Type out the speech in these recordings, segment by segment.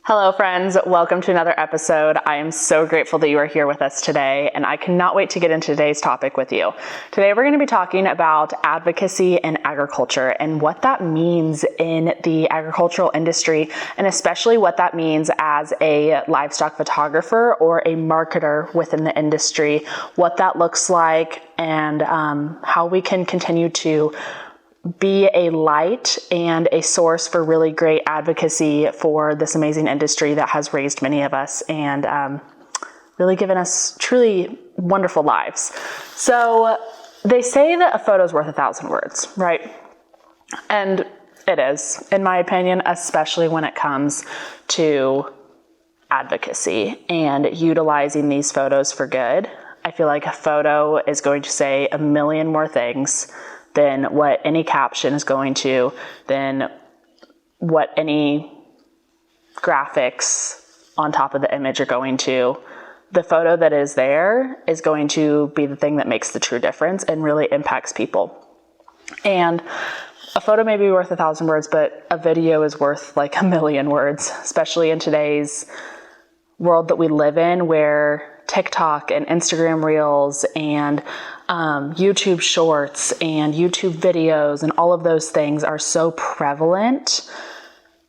Hello friends, welcome to another episode. I am so grateful that you are here with us today, and I cannot wait to get into today's topic with you. Today we're going to be talking about advocacy in agriculture and what that means in the agricultural industry, and especially what that means as a livestock photographer or a marketer within the industry, what that looks like, and how we can continue to be a light and a source for really great advocacy for this amazing industry that has raised many of us and really given us truly wonderful lives. So they say that a photo is worth 1,000 words, right? And it is, in my opinion, especially when it comes to advocacy and utilizing these photos for good. I feel like a photo is going to say a million more things than what any caption is going to, than what any graphics on top of the image are going to. The photo that is there is going to be the thing that makes the true difference and really impacts people. And a photo may be worth 1,000 words, but a video is worth like a million words, especially in today's world that we live in, where TikTok and Instagram Reels and YouTube Shorts and YouTube videos and all of those things are so prevalent.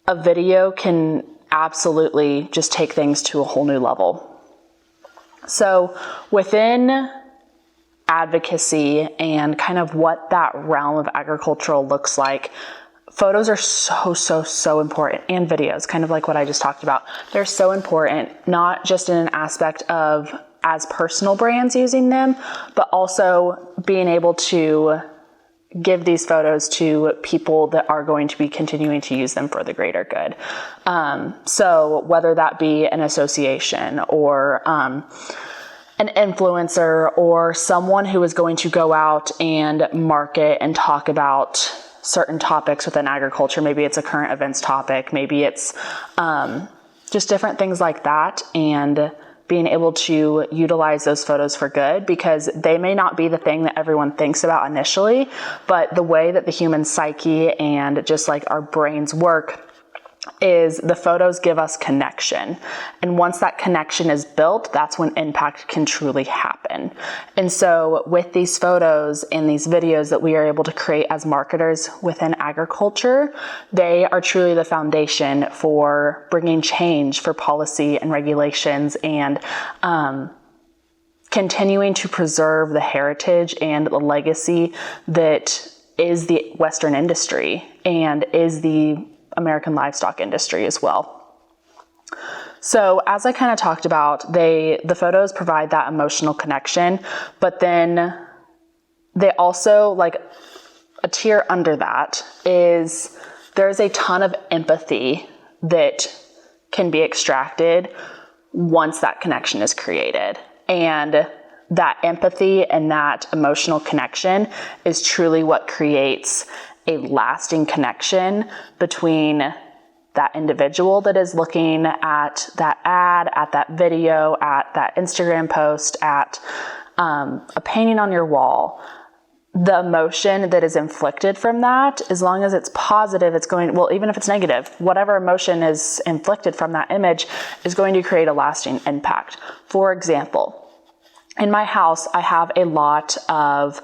A video can absolutely just take things to a whole new level. So within advocacy and kind of what that realm of agricultural looks like, photos are so important, and videos, kind of like what I just talked about. They're so important, not just in an aspect of as personal brands using them, but also being able to give these photos to people that are going to be continuing to use them for the greater good. So whether that be an association or an influencer or someone who is going to go out and market and talk about certain topics within agriculture. Maybe it's a current events topic, maybe it's just different things like that, and being able to utilize those photos for good, because they may not be the thing that everyone thinks about initially, but the way that the human psyche and just like our brains work is the photos give us connection. And once that connection is built, that's when impact can truly happen. And so with these photos and these videos that we are able to create as marketers within agriculture, they are truly the foundation for bringing change for policy and regulations and continuing to preserve the heritage and the legacy that is the Western industry and is the American livestock industry as well. So as I kind of talked about, the photos provide that emotional connection, but then they also, like, a tier under that is there's a ton of empathy that can be extracted once that connection is created. And that empathy and that emotional connection is truly what creates a lasting connection between that individual that is looking at that ad, at that video, at that Instagram post, at a painting on your wall. The emotion that is inflicted from that, as long as it's positive, it's going, well, even if it's negative, whatever emotion is inflicted from that image is going to create a lasting impact. For example, in my house, I have a lot of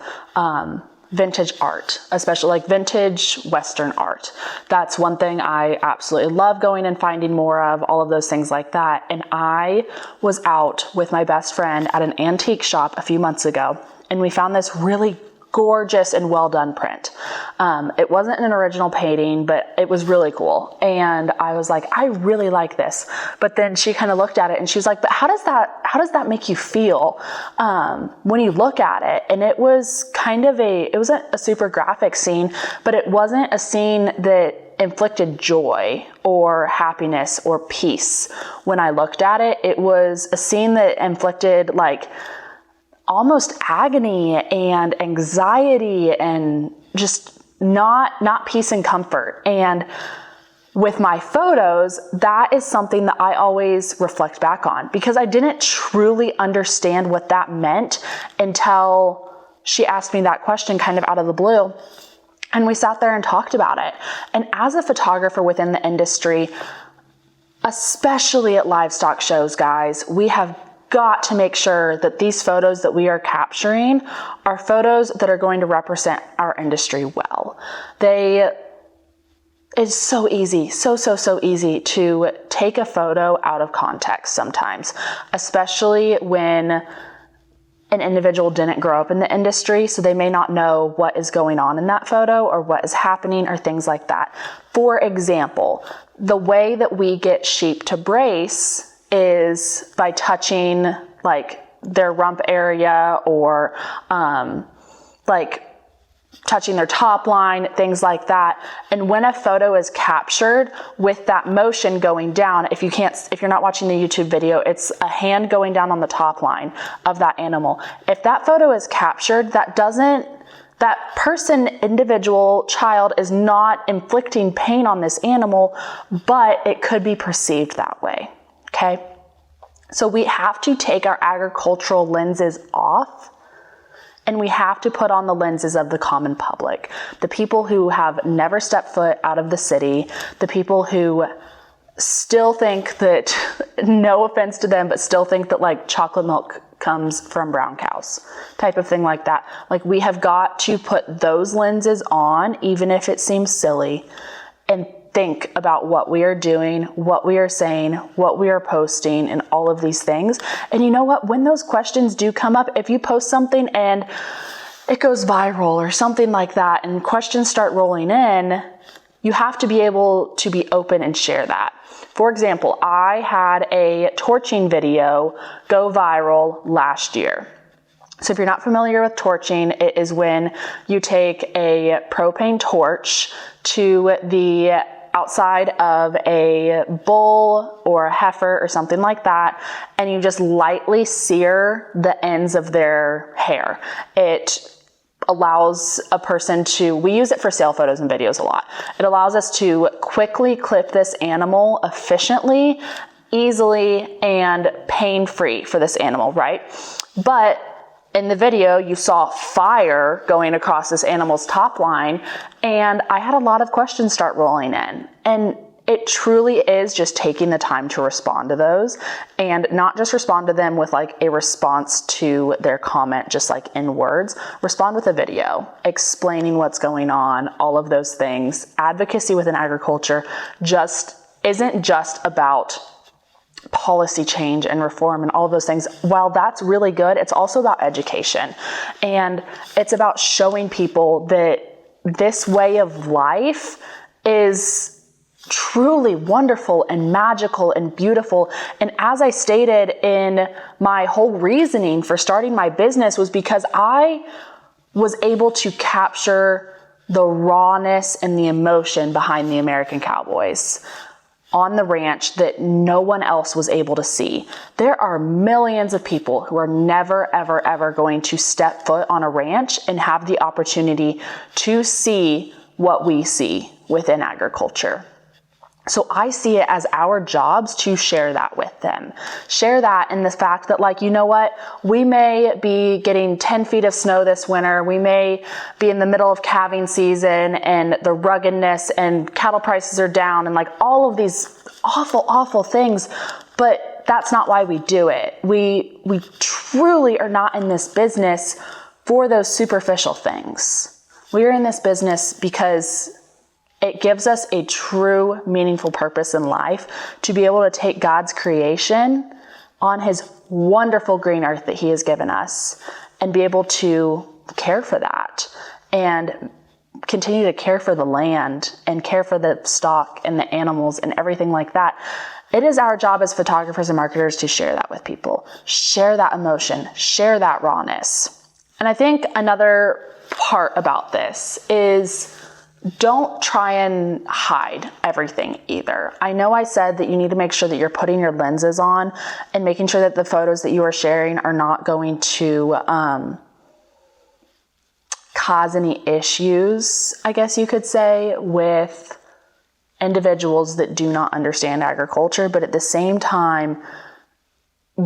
vintage art, especially like vintage Western art. That's one thing I absolutely love going and finding more of, all of those things like that. And I was out with my best friend at an antique shop a few months ago, and we found this really gorgeous and well done print. It wasn't an original painting, but it was really cool. And I was like, I really like this. But then she kind of looked at it and she was like, but how does that make you feel when you look at it? And it was kind of it wasn't a super graphic scene, but it wasn't a scene that inflicted joy or happiness or peace. When I looked at it, it was a scene that inflicted like almost agony and anxiety and just not peace and comfort. And with my photos, that is something that I always reflect back on, because I didn't truly understand what that meant until she asked me that question kind of out of the blue. And we sat there and talked about it. And as a photographer within the industry, especially at livestock shows, guys, we have got to make sure that these photos that we are capturing are photos that are going to represent our industry well. It's so easy, so easy to take a photo out of context sometimes, especially when an individual didn't grow up in the industry, so they may not know what is going on in that photo or what is happening or things like that. For example, the way that we get sheep to brace is by touching like their rump area or like touching their top line, things like that. And when a photo is captured with that motion going down, if you're not watching the YouTube video, it's a hand going down on the top line of that animal. If that photo is captured, that person, individual, child is not inflicting pain on this animal, but it could be perceived that way. Okay? So we have to take our agricultural lenses off, and we have to put on the lenses of the common public, the people who have never stepped foot out of the city, the people who still think that, no offense to them, but still think that like chocolate milk comes from brown cows, type of thing like that. Like, we have got to put those lenses on, even if it seems silly, and think about what we are doing, what we are saying, what we are posting, and all of these things. And you know what? When those questions do come up, if you post something and it goes viral or something like that, and questions start rolling in, you have to be able to be open and share that. For example, I had a torching video go viral last year. So if you're not familiar with torching, it is when you take a propane torch to the outside of a bull or a heifer or something like that, and you just lightly sear the ends of their hair. It allows a person to, we use it for sale photos and videos a lot. It allows us to quickly clip this animal efficiently, easily, and pain-free for this animal, right? But in the video, you saw fire going across this animal's top line, and I had a lot of questions start rolling in. And it truly is just taking the time to respond to those, and not just respond to them with like a response to their comment, just like in words. Respond with a video explaining what's going on, all of those things. Advocacy within agriculture isn't just about policy change and reform and all of those things. While that's really good, it's also about education, and it's about showing people that this way of life is truly wonderful and magical and beautiful. And as I stated in my whole reasoning for starting my business, was because I was able to capture the rawness and the emotion behind the American cowboys on the ranch that no one else was able to see. There are millions of people who are never, ever, ever going to step foot on a ranch and have the opportunity to see what we see within agriculture. So I see it as our jobs to share that with them. Share that in the fact that, like, you know what? We may be getting 10 feet of snow this winter. We may be in the middle of calving season and the ruggedness and cattle prices are down and like all of these awful, awful things. But that's not why we do it. We truly are not in this business for those superficial things. We are in this business because it gives us a true, meaningful purpose in life to be able to take God's creation on his wonderful green earth that he has given us and be able to care for that and continue to care for the land and care for the stock and the animals and everything like that. It is our job as photographers and marketers to share that with people, share that emotion, share that rawness. And I think another part about this is, don't try and hide everything either. I know I said that you need to make sure that you're putting your lenses on and making sure that the photos that you are sharing are not going to cause any issues, I guess you could say, with individuals that do not understand agriculture. But at the same time,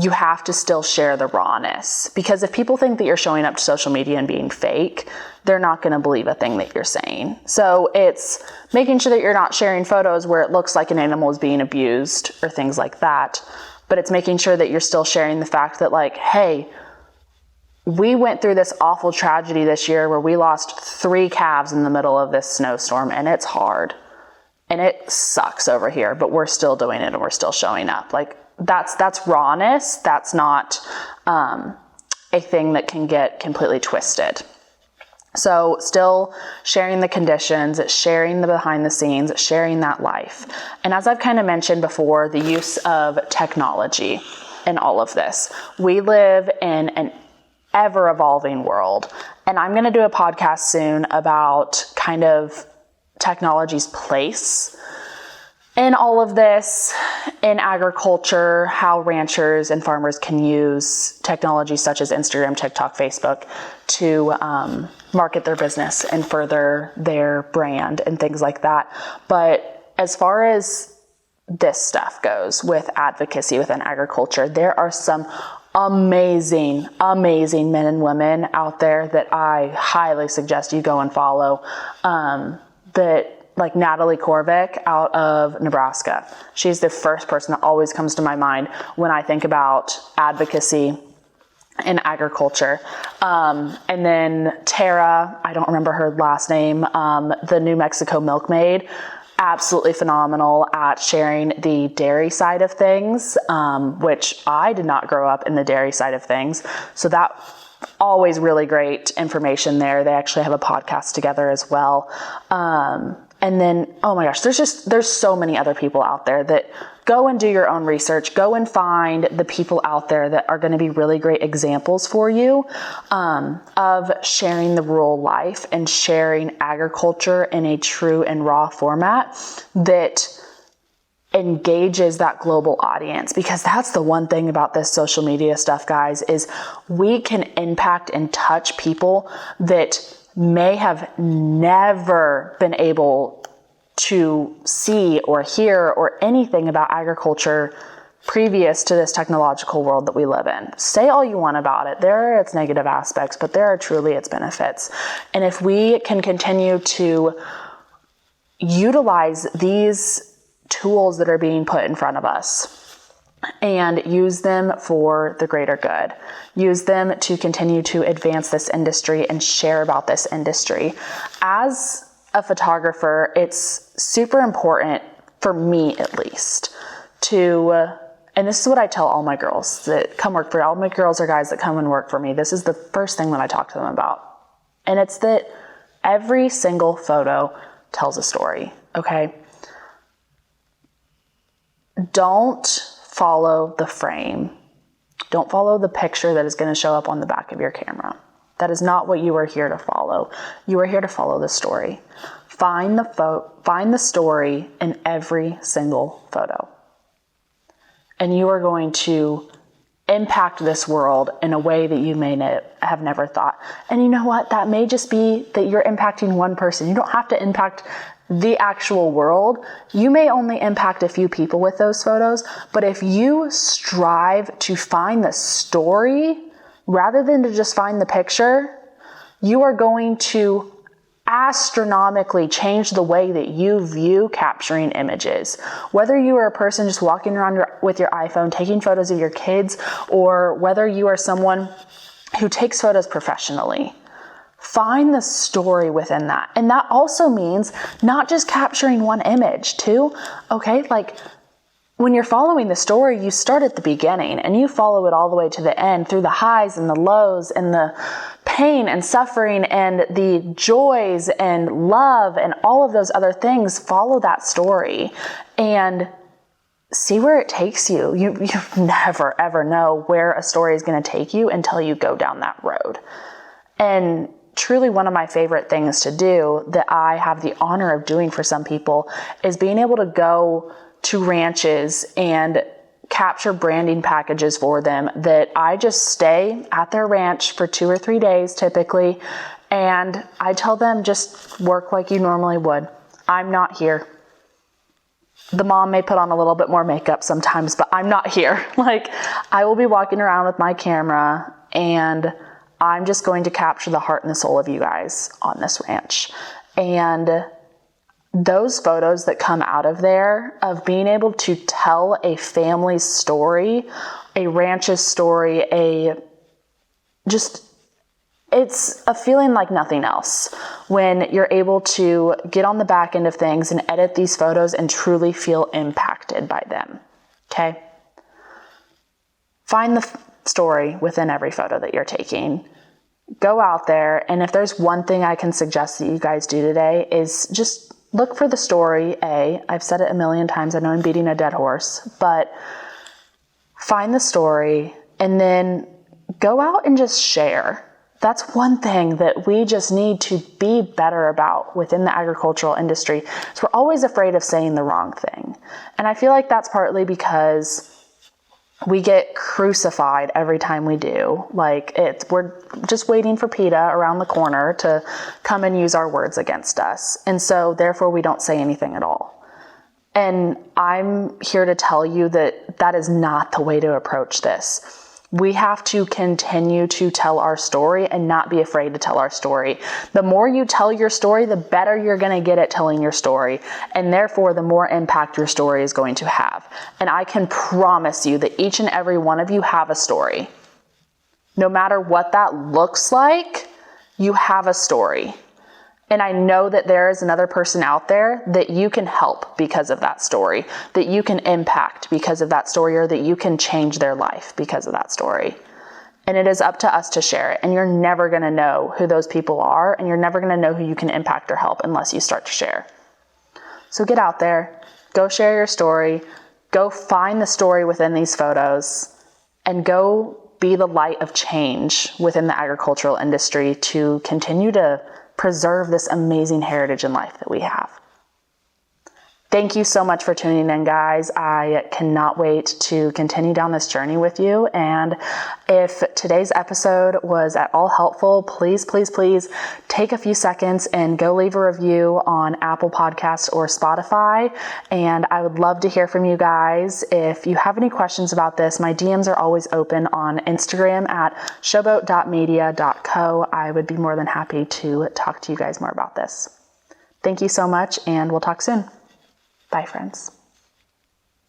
you have to still share the rawness, because if people think that you're showing up to social media and being fake, they're not going to believe a thing that you're saying. So it's making sure that you're not sharing photos where it looks like an animal is being abused or things like that. But it's making sure that you're still sharing the fact that, like, hey, we went through this awful tragedy this year where we lost 3 calves in the middle of this snowstorm, and it's hard and it sucks over here, but we're still doing it and we're still showing up. Like, that's rawness. That's not a thing that can get completely twisted. So still sharing the conditions, sharing the behind the scenes, sharing that life. And as I've kind of mentioned before, the use of technology in all of this. We live in an ever evolving world. And I'm going to do a podcast soon about kind of technology's place in all of this, in agriculture, how ranchers and farmers can use technology such as Instagram, TikTok, Facebook to market their business and further their brand and things like that. But as far as this stuff goes with advocacy within agriculture, there are some amazing men and women out there that I highly suggest you go and follow. Like Natalie Korvick out of Nebraska. She's the first person that always comes to my mind when I think about advocacy in agriculture. And then Tara, I don't remember her last name, the New Mexico milkmaid, absolutely phenomenal at sharing the dairy side of things, which I did not grow up in the dairy side of things. So that always really great information there. They actually have a podcast together as well. And then, oh my gosh, there's so many other people out there that go and do your own research, go and find the people out there that are going to be really great examples for you, of sharing the rural life and sharing agriculture in a true and raw format that engages that global audience. Because that's the one thing about this social media stuff, guys, is we can impact and touch people that may have never been able to see or hear or anything about agriculture previous to this technological world that we live in. Say all you want about it. There are its negative aspects, but there are truly its benefits. And if we can continue to utilize these tools that are being put in front of us and use them for the greater good, use them to continue to advance this industry and share about this industry. As a photographer, it's super important for me, at least, to, and this is what I tell all my girls that come work for me. All my girls are guys that come and work for me. This is the first thing that I talk to them about. And it's that every single photo tells a story, okay? Don't follow the frame. Don't follow the picture that is going to show up on the back of your camera. That is not what you are here to follow. You are here to follow the story. Find the story in every single photo. And you are going to impact this world in a way that you may have never thought. And you know what? That may just be that you're impacting one person. You don't have to impact the actual world. You may only impact a few people with those photos, but if you strive to find the story rather than to just find the picture, you are going to astronomically change the way that you view capturing images. Whether you are a person just walking around with your iPhone taking photos of your kids, or whether you are someone who takes photos professionally, find the story within that. And that also means not just capturing one image too, okay? Like when you're following the story, you start at the beginning and you follow it all the way to the end through the highs and the lows and the pain and suffering and the joys and love and all of those other things. Follow that story and see where it takes you. You never ever know where a story is going to take you until you go down that road. And truly one of my favorite things to do that I have the honor of doing for some people is being able to go to ranches and capture branding packages for them that I just stay at their ranch for 2 or 3 days typically, and I tell them just work like you normally would. I'm not here. The mom may put on a little bit more makeup sometimes, but I'm not here. Like, I will be walking around with my camera, and I'm just going to capture the heart and the soul of you guys on this ranch. And those photos that come out of there, of being able to tell a family's story, a ranch's story, it's a feeling like nothing else when you're able to get on the back end of things and edit these photos and truly feel impacted by them. Okay? Find the story within every photo that you're taking. Go out there, and if there's one thing I can suggest that you guys do today is just look for the story. I've said it a million times. I know I'm beating a dead horse, but find the story and then go out and just share. That's one thing that we just need to be better about within the agricultural industry. So we're always afraid of saying the wrong thing. And I feel like that's partly because we get crucified every time we do. Like, we're just waiting for PETA around the corner to come and use our words against us. And so therefore we don't say anything at all. And I'm here to tell you that that is not the way to approach this. We have to continue to tell our story and not be afraid to tell our story. The more you tell your story, the better you're going to get at telling your story. And therefore, the more impact your story is going to have. And I can promise you that each and every one of you have a story. No matter what that looks like, you have a story. And I know that there is another person out there that you can help because of that story, that you can impact because of that story, or that you can change their life because of that story. And it is up to us to share it. And you're never going to know who those people are, and you're never going to know who you can impact or help unless you start to share. So get out there, go share your story, go find the story within these photos, and go be the light of change within the agricultural industry to continue to preserve this amazing heritage and life that we have. Thank you so much for tuning in, guys. I cannot wait to continue down this journey with you. And if today's episode was at all helpful, please, please, please take a few seconds and go leave a review on Apple Podcasts or Spotify. And I would love to hear from you guys. If you have any questions about this, my DMs are always open on Instagram at showboat.media.co. I would be more than happy to talk to you guys more about this. Thank you so much, and we'll talk soon. Bye, friends.